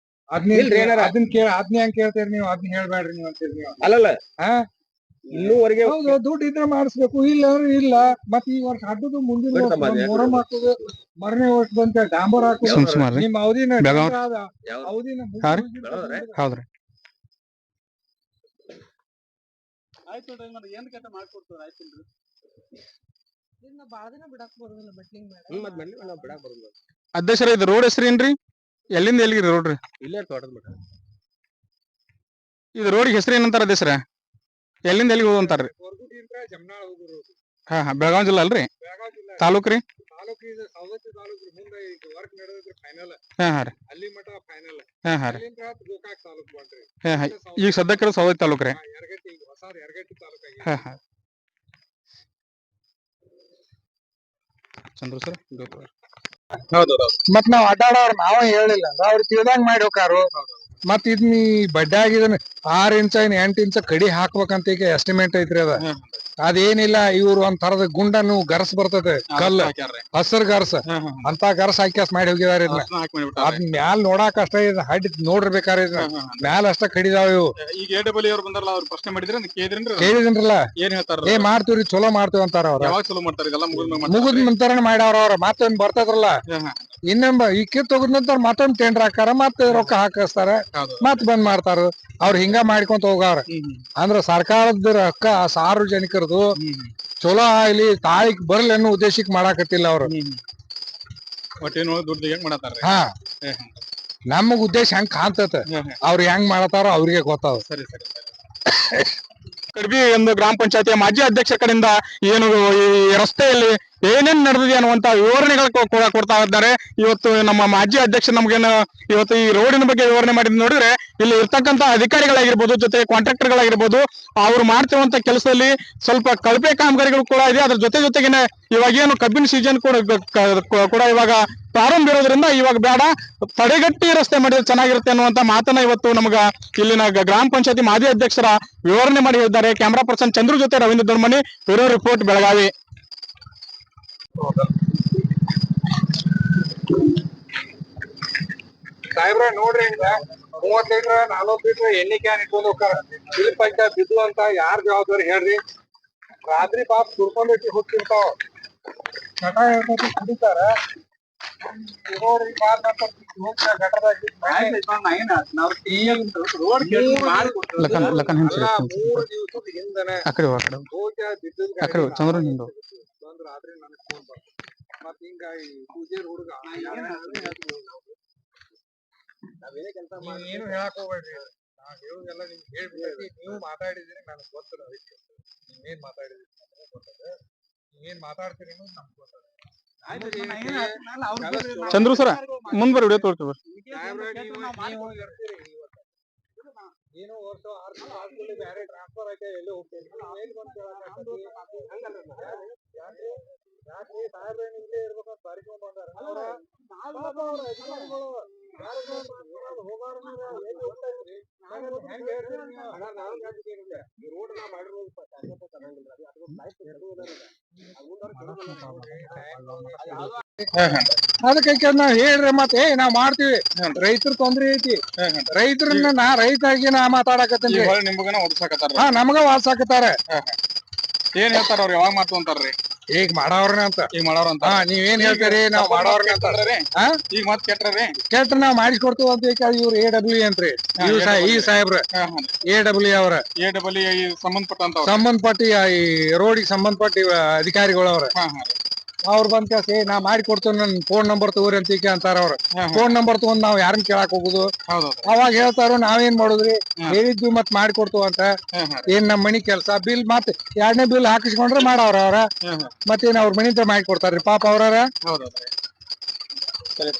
[SPEAKER 3] ಅದನ್ನ ಹೆಂಗ್ ಕೇಳ್ತೀರಿ ನೀವು? ಅದನ್ನ ಹೇಳ್ಬೇಡ್ರಿ ನೀವು ಅಂತೀರಿ ನೀವು.
[SPEAKER 5] ಅಲ್ಲಲ್ಲ
[SPEAKER 3] ಹಾ
[SPEAKER 5] ಇನ್ನೂವರೆಗೆ
[SPEAKER 3] ಹೌದು, ದುಡ್ಡು ಇದ್ರೆ ಮಾಡಿಸ್ಬೇಕು, ಇಲ್ಲ ಅಂದ್ರೆ ಇಲ್ಲ. ಮತ್ ಈ ವರ್ಷ ಅಡ್ಡದು ಮುಂದಿನ ವರ್ಷ ಮೊರಂ ಹಾಕುದು, ಮರನೇ ವರ್ಷ ಬಂತ ಡಾಂಬರ್ ಹಾಕುದು. ನಿಮ್ ಅವಧಿನ ಅವಧಿನ
[SPEAKER 2] ಹೌದ್ರಿ.
[SPEAKER 6] ಆಯ್ತು ಏನ್ ಕೆಟ್ಟ ಮಾಡ್ಕೊಡ್ತಾರ ಆಯ್ತಿಲ್ರಿ.
[SPEAKER 4] ಇದನ್ನ ಬಾಳ ದಿನ ಬಿಡಾಕ್ ಬರೋದಿಲ್ಲ ಬಟ್ಲಿಂಗ್
[SPEAKER 5] ಬಿಡಾಕ್ ಬರೋದಿಲ್ಲ.
[SPEAKER 2] ಅಧ್ಯಕ್ಷರ ಇದು ರೋಡ್ ಹೆಸರು ಏನ್ರಿ? ಎಲ್ಲಿಂದ ಎಲ್ಲಿಗೆ ರೋಡ್ ರೀ?
[SPEAKER 5] ಇಲ್ಲೇ ತೋಟದ ಮಠ.
[SPEAKER 2] ಇದು ರೋಡ್ ಹೆಸರು ಏನಂತಾರ ಅಧ್ಯಕ್ಷರ? ಎಲ್ಲಿಂದ ಎಲ್ಲಿಗೆ ಹೋದಂತಾರ್ರಿ?
[SPEAKER 3] ಜಮನಾಳ ಹೋಗುದು.
[SPEAKER 2] ಹಾ ಬೆಳಗಾವಿ ಜಿಲ್ಲಾ ಅಲ್ರಿ? ತಾಲೂಕ್ ರೀ?
[SPEAKER 3] ತಾಲೂಕ್ ಇದು ಸವದತ್ತಿ ತಾಲೂಕ್ ಮುಂದೆ ಈಗ ವರ್ಕ್ ನಡೆದಿದ್ರಿ ಫೈನಲ್.
[SPEAKER 2] ಹಾ ರೀ.
[SPEAKER 3] ಅಲ್ಲಿ ಮಠ ಫೈನಲ್.
[SPEAKER 2] ರೀ.
[SPEAKER 3] ಗೋಕಾಕ್ ತಾಲೂಕ್ ಮಾಡ್ರಿ.
[SPEAKER 2] ಈಗ ಸದ್ಯಕ್ಕೆ ಸವದತ್ತಿ ತಾಲೂಕ್ ರೀ?
[SPEAKER 3] ಯರಗಟ್ಟಿ, ಈಗ ಹೊಸ ಯರಗಟ್ಟಿ ತಾಲೂಕ್ ಆಗಿ.
[SPEAKER 2] ಚಂದ್ರು ಸರ್
[SPEAKER 6] ಹೌದೌದು.
[SPEAKER 3] ಮತ್ ನಾವ್ ಅಡ್ಡಾಡೋರ್ ನಾವ ಹೇಳಿಲ್ಲ, ಅವ್ರು ತಿಳ್ದಂಗ್ ಮಾಡಿ ಹೋಗಾರು. ಮತ್ ಇದ್ನ ಬಡ್ಡೆ ಆಗಿದನ್ 6 ಇಂಚ 8 ಇಂಚ ಕಡಿ ಹಾಕ್ಬೇಕಂತ ಈಗ ಎಸ್ಟಿಮೇಟ್ ಐತ್ರಿ ಅದ. ಅದೇನಿಲ್ಲ, ಇವ್ರು ಒಂದ್ ತರದ ಗುಂಡನ್ನು ಗರ್ಸ್ ಬರ್ತದೆ, ಕಲ್ಲು ಹಸರ್ ಗರ್ಸ್ ಅಂತ ಗರ್ಸ್ ಹಾಕ್ಯಾಸ್ ಮಾಡಿ ಹೋಗಿದಾರ. ಅದ್ ಮ್ಯಾಲ್ ನೋಡಾಕ ಅಷ್ಟ ಹಡ್ಡಿ ನೋಡಿರ್ಬೇಕಾರೆ ಮ್ಯಾಲ ಅಷ್ಟ ಕಡಿದಾವ ಇವು.
[SPEAKER 6] ಈಗ AWL ಅವ್ರು ಬಂದಾರಲ್ಲ, ಅವ್ರು ಪ್ರಶ್ನೆ ಮಾಡಿದ್ರೆ
[SPEAKER 3] ಕೇಳಿದ್ರಲ್ಲ,
[SPEAKER 6] ಏನ್ ಹೇಳ್ತಾರ?
[SPEAKER 3] ಮಾಡ್ತೀವ್ರಿ, ಚಲೋ ಮಾಡ್ತೀವಿ ಅಂತಾರ ಅವ್ರ.
[SPEAKER 6] ಯಾವಾಗ ಚಲೋ ಮಾಡ್ತಾರ? ಇದೆಲ್ಲ
[SPEAKER 3] ಮುಗಿದ್ ನಂತರ ಮಾಡ್ಯಾರ ಅವ್ರ. ಮತ್ತೊಂದ್ ಬರ್ತದ್ರಲ್ಲ, ಇನ್ನೊಂದ್ ಈ ಕಿತ್ ಹೋಗಿದ ನಂತರ ಮತ್ತೊಂದ್ ಟೆಂಡರ್ ಹಾಕಾರ, ಮತ್ ರೊಕ್ಕ ಹಾಕಿಸ್ತಾರ, ಮತ್ ಬಂದ್ ಮಾಡ್ತಾರ. ಅವ್ರ ಹಿಂಗ ಮಾಡ್ಕೊಂತ ಹೋಗಾರ. ಅಂದ್ರ ಸರ್ಕಾರದ ರೊಕ್ಕ ಸಾರ್ವಜನಿಕರದು ಚಲೋ ಆಗ್ಲಿ, ತಾಳಿಗ್ ಬರ್ಲಿ ಅನ್ನೋ ಉದ್ದೇಶಕ್ ಮಾಡಾಕತ್ತಿಲ್ಲ ಅವ್ರು.
[SPEAKER 6] ಒಟ್ಟೇನು ದುಡ್ಡು ಹೆಂಗ್ ಮಾಡತಾರ?
[SPEAKER 3] ಹಾ, ನಮಗ್ ಉದ್ದೇಶ ಹೆಂಗ್ ಕಾಣ್ತತ, ಅವ್ರ ಹೆಂಗ್ ಮಾಡತಾರ ಅವ್ರಿಗೆ ಗೊತ್ತಾವ.
[SPEAKER 6] ಸರಿ ಸರಿ ಸರಿ. ಕಡ್ಬಿ ಒಂದು ಗ್ರಾಮ ಪಂಚಾಯತಿಯ ಮಾಜಿ ಅಧ್ಯಕ್ಷ ಕಡೆಯಿಂದ ಏನು ಈ ರಸ್ತೆಯಲ್ಲಿ ಏನೇನ್ ನಡೆದಿದೆ ಅನ್ನುವಂತ ವಿವರಣೆಗಳು ಕೂಡ ಕೊಡ್ತಾ ಇದ್ದಾರೆ. ಇವತ್ತು ನಮ್ಮ ಮಾಜಿ ಅಧ್ಯಕ್ಷ ನಮ್ಗೇನು ಇವತ್ತು ಈ ರೋಡಿನ ಬಗ್ಗೆ ವಿವರಣೆ ಮಾಡಿದ್ ನೋಡಿದ್ರೆ, ಇಲ್ಲಿ ಇರ್ತಕ್ಕಂತ ಅಧಿಕಾರಿಗಳಾಗಿರ್ಬೋದು, ಜೊತೆ ಕಾಂಟ್ರಾಕ್ಟರ್ಗಳಾಗಿರ್ಬೋದು, ಅವ್ರು ಮಾಡ್ತಿರುವಂತ ಕೆಲಸದಲ್ಲಿ ಸ್ವಲ್ಪ ಕಳಪೆ ಕಾಮಗಾರಿಗಳು ಕೂಡ ಇದೆ. ಅದ್ರ ಜೊತೆಗೇನೆ ಇವಾಗ ಏನು ಕಬ್ಬಿನ ಸೀಸನ್ ಕೂಡ ಇವಾಗ ಪ್ರಾರಂಭ ಇರೋದ್ರಿಂದ ಇವಾಗ ಬೇಡ, ತಡೆಗಟ್ಟಿ ರಸ್ತೆ ಮಾಡಿದ್ರೆ ಚೆನ್ನಾಗಿರುತ್ತೆ ಅನ್ನುವಂತ ಮಾತನ್ನ ಇವತ್ತು ನಮಗ ಇಲ್ಲಿನ ಗ್ರಾಮ ಪಂಚಾಯತಿ ಮಾಜಿ ಅಧ್ಯಕ್ಷರ ವಿವರಣೆ ಮಾಡಿ ಹೇಳಿದ್ದಾರೆ. ಕ್ಯಾಮರಾ ಪರ್ಸನ್ ಚಂದ್ರು ಜೊತೆ ರವೀಂದ್ರ ದೊಡ್ಮನಿ, ಬ್ಯೂರೋ ರಿಪೋರ್ಟ್, ಬೆಳಗಾವಿ.
[SPEAKER 3] ಸಾಹೇಬ್ರ ನೋಡ್ರಿ, ಈಗ 30 ಲೀಟರ್ 40 ಲೀಟರ್ ಎಣ್ಣೆ ಕ್ಯಾನ್ ಇಟ್ಕೊಂಡ್ ಹೋಗ್ತಾರ. ಇಲ್ಲಿ ಪಂಚ ಬಿದ್ದು ಅಂತ ಯಾರ್ ಜವಾಬ್ದಾರಿ ಹೇಳ್ರಿ? ರಾತ್ರಿ ಪಾಪ ಸುರ್ಕೊಂಡ್ ಹೋಗ್ತಿರ್ತಾವ, ಚಟ ಹೇಳ್ತೈತಿ, ಕುಡಿತಾರ. ರಾತ್ರಿ ನನಗ್ ಫೋನ್ ಬಂದ, ಮತ್ ಹಿಂಗ ಪೂಜೆ ಹುಡುಗ ಏನು ಹೇಳಕ್ ಹೋಗ್ಬೇಡ್ರಿ. ನಾವ್ ಹೇಳುದೆಲ್ಲ ನಿಮ್ಗೆ ಹೇಳ್ಬಿಡ್ತೀವಿ. ನೀವು ಮಾತಾಡಿದಿರಿ ನನಗ್ ಗೊತ್ತದ, ಅದಕ್ಕೆ ನೀವೇನ್ ಮಾತಾಡಿದ್ರಿ ಗೊತ್ತದ, ನೀವೇನ್ ಮಾತಾಡ್ತೀರಿ ಅನ್ನೋದು ನಮ್ಗೆ ಗೊತ್ತದ.
[SPEAKER 2] ಚಂದ್ರು ಸರ ಮುಂದ್ ಬರ್ರಿ, ವಿಡಿಯೋ ತೋರ್ತೀವಿ.
[SPEAKER 3] ಏನೋ ವರ್ಷ 6 ತಿಂಗಳು ಬೇರೆ ಟ್ರಾನ್ಸ್ಫರ್ ಆಯ್ತಾ ಎಲ್ಲೇ ಹೋಗ್ತೀರಿ, ಯಾಕ್ರಿ ಸಾಹೇಬ್ರೆ ನಿಮ್ಗೆ ಇರ್ಬೇಕಂತ ಬಾರಿಕೊಂಡ್ ಬಂದಾರ ಅದಕ್ಕೆ ನಾವ್ ಹೇಳ್ರಿ, ಮತ್ತೆ ನಾವ್ ಮಾಡ್ತೀವಿ. ರೈತರ ತೊಂದ್ರೆ ಐತಿ, ರೈತರನ್ನ ರೈತಾಗಿ ನಾ ಮಾತಾಡಕತ್ತೇನ್ರಿ. ಹಾ, ನಮಗ ವಾಡ್ಸಾಕತ್ತಾರ.
[SPEAKER 6] ಏನ್ ಹೇಳ್ತಾರ ಅವ್ರು? ಯಾವಾಗ ಮಾಡ್ತು ಅಂತಾರ್ರಿ?
[SPEAKER 3] ಈಗ ಮಾಡವ್ರನ ಅಂತ.
[SPEAKER 6] ಈಗ ಮಾಡೋರಂತ.
[SPEAKER 3] ನೀವೇನ್ ಹೇಳ್ತೀರಿ? ನಾವ್ ಮಾಡವ್ರನ ಅಂತಾರ್ರಿ.
[SPEAKER 6] ಈಗ ಮತ್ ಕೆಟ್ಟ್ರಿ?
[SPEAKER 3] ಕೆಟ್ಟ ನಾವ್ ಮಾಡಿಸ್ಕೊಡ್ತೀವಿ ಅಂತ. ಇವ್ರು AW ಅಂತ್ರಿ, ಈ ಸಾಹೇಬ್ರ AW ಅವ್ರ ಸಂಬಂಧಪಟ್ಟ ಈ ರೋಡಿಗೆ ಸಂಬಂಧಪಟ್ಟ ಅಧಿಕಾರಿಗಳು ಅವ್ರ. ಅವ್ರು ಬಂದ್ ಕೇಳಿ ನಾ ಮಾಡಿ ಕೊಡ್ತೇನೆ, ನನ್ ಫೋನ್ ನಂಬರ್ ತಗೋರಿ ಅಂತ ಅಂತಾರ ಅವ್ರ. ಫೋನ್ ನಂಬರ್ ತಗೊಂಡ್ ನಾವ್ ಯಾರನ್ನ ಕೇಳಾಕ್ ಹೋಗುದು? ಅವಾಗ ಹೇಳ್ತಾರ ನಾವೇನ್ ಮಾಡುದ್ರಿ, ಹೇಳಿದ್ವಿ ಮತ್ ಮಾಡಿಕೊಡ್ತೀವಿ ಅಂತ. ಏನ್ ನಮ್ ಮನಿ ಕೆಲ್ಸ ಬಿಲ್ ಮತ್ 2ನೇ ಬಿಲ್ ಹಾಕಿಸ್ಕೊಂಡ್ರೆ ಮಾಡವ್ರ ಅವ್ರ. ಮತ್ತೇನ್ ಅವ್ರ ಮನಿಂದ ಮಾಡಿ ಕೊಡ್ತಾರ್ರಿ ಪಾಪ ಅವ್ರ.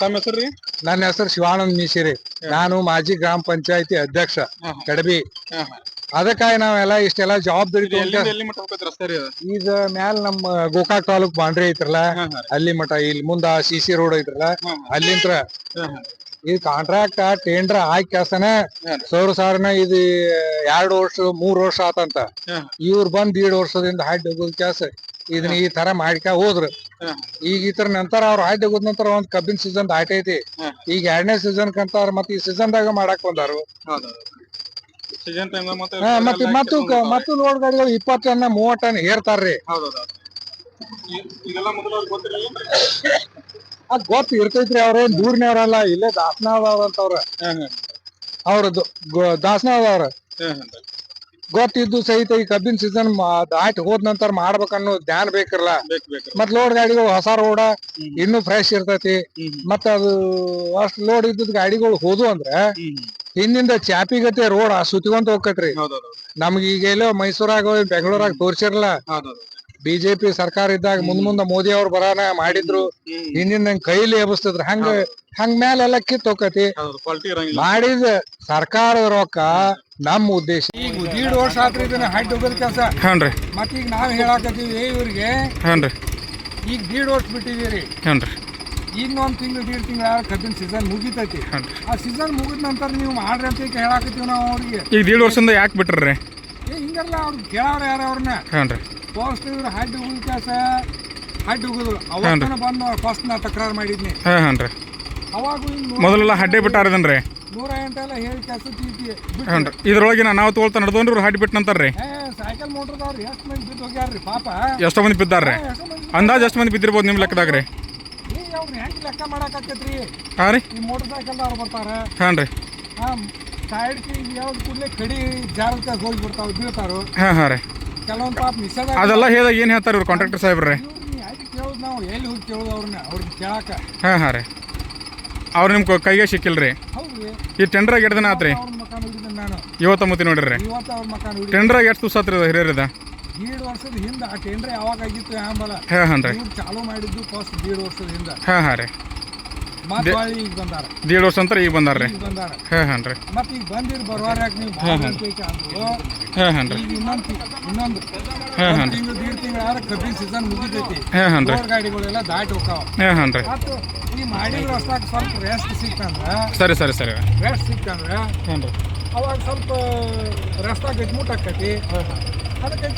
[SPEAKER 6] ತಮ್ಮ ಹೆಸರು?
[SPEAKER 3] ನನ್ನ ಹೆಸರು ಶಿವಾನಂದ್ ಮೀಸಿರಿ. ನಾನು ಮಾಜಿ ಗ್ರಾಮ ಪಂಚಾಯತಿ ಅಧ್ಯಕ್ಷ ಕಡಬಿ. ಅದಕ್ಕಾಗಿ ನಾವೆಲ್ಲ ಇಷ್ಟೆಲ್ಲ ಜವಾಬ್ದಾರಿ
[SPEAKER 6] ಇದು
[SPEAKER 3] ತಗೊಂಡ
[SPEAKER 6] ಎಲ್ಲಿ ಮಟ್ಟ ಹೋಗತ್ತೆ ರಸ್ತೆ ರೀ ಅದು?
[SPEAKER 3] ಈಗ ಮ್ಯಾಲ ನಮ್ಮ ಗೋಕಾಕ್ ತಾಲೂಕ್ ಬಾಂಡ್ರಿ ಐತ್ರಲ್ಲ ಅಲ್ಲಿ ಮಠ ಇಲ್ಲಿ ಮುಂದ CC ರೋಡ್ ಐತ್ರಲ್ಲ ಅಲ್ಲಿಂತ್ರ ಈ ಕಾಂಟ್ರಾಕ್ಟ್ ಟೆಂಡರ್ ಹಾಕಿ ಕೆಲಸನ ಸಾರನ ಇದು 2 ವರ್ಷ 3 ವರ್ಷ ಆತಂತ ಇವ್ರು ಬಂದ್ 1.5 ವರ್ಷದಿಂದ ಹಾಡಿ ಹೋಗೋದ್ ಕೆಲಸ ಇದನ್ನ ಈ ತರ ಮಾಡ್ಕ ಹೋದ್ರು. ಈಗ ಇತರ ನಂತರ ಅವ್ರು ಹಾಡಿ ಹೋಗೋದ್ ನಂತರ ಒಂದ್ ಕಬ್ಬಿನ ಸೀಸನ್ ದಾಟೈತಿ. ಈಗ 2ನೇ ಸೀಸನ್ ಕಂತಾರ ಮತ್ತೆ ಈ ಸೀಸನ್ ದಾಗ ಮಾಡಾಕ್ ಬಂದಾರು.
[SPEAKER 6] ಸೀಸನ್ ಟೈಮ್
[SPEAKER 3] ಮತ್ತು ಲೋಡ್ ಗಾಡಿಗಳು 20 ಟನ್ 30 ಟನ್ ಹೇರ್ತಾರ್ರಿ.
[SPEAKER 6] ಇದೆಲ್ಲ ಮೊದಲು ಗೊತ್ತಿರಲಿಲ್ಲ.
[SPEAKER 3] ಅದ್ ಗೊತ್ತ ಇರ್ತೈತ್ರಿ. ಅವ್ರೇನ್ ದೂರ್ನವ್ರಲ್ಲ, ಇಲ್ಲೇ ದಾಸನಾಳದವ್ರಂತವ್ರ. ಅವ್ರದ್ದು ದಾಸನಾಳದವ್ರ ಗೊತ್ತಿದ್ದು ಸಹಿತ ಈ ಕಬ್ಬಿನ ಸೀಸನ್ ದಾಟಿ ಹೋದ್ ನಂತರ ಮಾಡ್ಬೇಕನ್ನೋ ಧ್ಯಾನ ಬೇಕಿರಲ್ಲ. ಮತ್ ಲೋಡ್ ಗಾಡಿಗಳು ಹೊಸ ರೋಡ ಇನ್ನೂ ಫ್ರೆಶ್ ಇರ್ತೈತಿ. ಮತ್ತ ಅದು ಅಷ್ಟ್ ಲೋಡ್ ಇದ್ದದ್ ಗಾಡಿಗಳು ಹೋದು ಅಂದ್ರ ಹಿಂದಿಂದ ಚಾಪಿಗತೆ ರೋಡ್ ಸುತ್ತಿಕೊಂತ ಹೋಗ್ತೈತ್ರಿ. ನಮ್ಗ ಈಗ ಎಲ್ಲೋ ಮೈಸೂರಾಗ ಬೆಂಗಳೂರಾಗ ತೋರ್ಸಿರಲ್ಲ. BJP ಸರ್ಕಾರ ಇದ್ದಾಗ ಮುಂದ ಮೋದಿ ಅವ್ರು ಬರಾನ ಮಾಡಿದ್ರು. ಹಿಂದಿನ ಕೈಲಿ ಎಬ್ಸ್ತದ್ರ ಹಂಗ ಮ್ಯಾಲೆಲ್ಲ ಕಿತ್ ಹೋಗತಿ. ಮಾಡಿದ ಸರ್ಕಾರದ ರೊಕ್ಕ ನಮ್ ಉದ್ದೇಶ. ಈಗ 1.5 ವರ್ಷ ಆತ್ರಿ ಇದನ್ನ ಹಾಡಿ ಹೋಗೋದ್ ಕೆಲಸ. ಮತ್ ಈಗ ನಾವ್ ಹೇಳಾಕತ್ತೀವಿ ಇವ್ರಿಗೆ ಈಗ 1.5 ವರ್ಷ ಬಿಟ್ಟಿದೀರಿ. ಈಗ 1 ತಿಂಗಳು 1.5 ತಿಂಗಳ ಕಬ್ಬಿನ ಸೀಸನ್ ಮುಗಿತೈತಿ. ಆ ಸೀಸನ್ ಮುಗಿದ ನಂತರ ನೀವು ಮಾಡ್ರಿ ಅಂತ ಹೇಳಾಕತ್ತೀವಿ ನಾವು ಅವ್ರಿಗೆ.
[SPEAKER 6] ಈಗ 1.5 ವರ್ಷದಿಂದ ಯಾಕೆ ಬಿಟ್ರಿ?
[SPEAKER 3] ಹಿಂಗಲ್ಲ ಅವ್ರು ಕೇಳವ್ರ ಯಾರ ಅವ್ರನ್ನ ಫಸ್ಟ್ ಇವ್ರು ಹಾಡಿ ಹೋಗೋದ್ ಕೆಲಸ ಹಾಡಿ ಹೋಗುದು. ಅವಾಗ ಬಂದು ಫಸ್ಟ್ ನಾ ತಕರಾರು ಮಾಡಿದ್ನಿ. ಅವಾಗ
[SPEAKER 6] ಮೊದಲೆಲ್ಲ ಹಡ್ಡೆ ಬಿಟ್ಟಾರದನ್ರಿ
[SPEAKER 3] 108 ಎಲ್ಲ ಹೇಳಿ ಕೆಲಸ
[SPEAKER 6] ಇದ್ರೊಳಗೆ ನಾವು ತೋಳ್ತಾ ನಡ್ದೋನ್ರಿ ಇವ್ರು ಹಾಡಿ ಬಿಟ್ಟು ನಂತಾರ್ರಿ.
[SPEAKER 3] ಸೈಕಲ್ ಮೋಟರ್ದವ್ರು ಎಷ್ಟು ಮಂದಿ ಬಿದ್ದು ಹೋಗ್ಯಾರ್ರಿ ಪಾಪ.
[SPEAKER 6] ಎಷ್ಟೋ ಮಂದಿ ಬಿದ್ದಾರ್ರಿ? ಅಂದಾಜ್ ಎಷ್ಟು ಮಂದಿ ಬಿದ್ದಿರ್ಬೋದು ನಿಮ್ ಲೆಕ್ಕದಾಗ್ರಿ?
[SPEAKER 3] ಅವ್ರು ಹೆಂಗ್ ಲೆಕ್ಕ ಮಾಡಾಕತ್ತೈತ್ರಿ? ಈ ಮೋಟರ್ ಸೈಕಲ್ದವ್ರು ಬರ್ತಾರ ಸೈಡ್ ಯಾವ್ದು ಕೂಡಲೇ ಕಡಿ ಜಾರಕ ಹೋಗಿ ಬರ್ತಾವ ಬೀಳ್ತಾರು. ಕೆಲವೊಂದ್ ಪಾಪ ನಿಷೇಧ
[SPEAKER 6] ಅದೆಲ್ಲ ಹೇಳಿದಾಗ ಏನ್ ಹೇಳ್ತಾರ ಇವ್ರು ಕಾಂಟ್ರಾಕ್ಟರ್ ಸಾಹೇಬ್ರಿ?
[SPEAKER 3] ಕೇಳುದು ನಾವು ಎಲ್ಲಿ ಹೋಗಿ ಕೇಳುದು ಅವ್ರಿಗೆ ಕೇಳಾಕ.
[SPEAKER 6] ಅವ್ರು ನಿಮ್ ಕೈಗೆ ಸಿಕ್ಕಿಲ್ರಿ?
[SPEAKER 3] ಹೌದ್ರಿ.
[SPEAKER 6] ಈ ಟೆಂಡರ್ ಎಷ್ಟ್ ದಿನ ಆತ್ರಿ?
[SPEAKER 3] ಅವ್ರ ಮಕ್ಕ ನೋಡಿದ್ದೆ ನಾನು.
[SPEAKER 6] ಇವತ್ತ ಮುತ್ತಿ ನೋಡಿರಿ?
[SPEAKER 3] ಇವತ್ತ ಅವ್ರ ಮಕ್ಕ ನೋಡಿ.
[SPEAKER 6] ಟೆಂಡರ್ ಎಷ್ಟು ದಿವಸ ಆತ್ರಿ ಹಿರಿಯರದ?
[SPEAKER 3] 1.5 ವರ್ಷದ ಹಿಂದ ಆ ಟೆಂಡರ್ ಯಾವಾಗ ಆಗಿತ್ತು ಆಂಬಲ ಚಾಲೂ ಮಾಡಿದ್ದು ಫಸ್ಟ್ 1.5 ವರ್ಷದ ಹಿಂದ. ಮತ್ತೆ ಈಗ ಬಂದಾರ
[SPEAKER 6] 1.5 ವರ್ಷ ಅಂತ ಈಗ ಬಂದಾರ್ರಿ.
[SPEAKER 3] ಮತ್ತೆ ಈಗ ಬಂದಿರ್ ಬರುವಾರ್ಯಾಕ ನೀವು ಇನ್ನೊಂದು 1 ತಿಂಗಳು 1.5 ತಿಂಗಳ ಕಬ್ಬಿನ ಸೀಸನ್ ಮುಗಿತೈತಿ. ಗಾಡಿಗಳೆಲ್ಲ ದಾಟಿ ಹೋಗ್ತಾವ. ಮತ್ತು ಈ ಮಾಡಿದ್ರ ಅಷ್ಟಾಗ ಸ್ವಲ್ಪ ರೆಸ್ಟ್ ಸಿಕ್ತಂದ್ರ ರೆಸ್ಟ್ ಸಿಕ್ತಂದ್ರ ಅವಾಗ ಸ್ವಲ್ಪ ರೆಸ್ಟ್ ಆಗಿ ಮುಟ್ಟಾಕತಿ. ಅದಕ್ಕೆ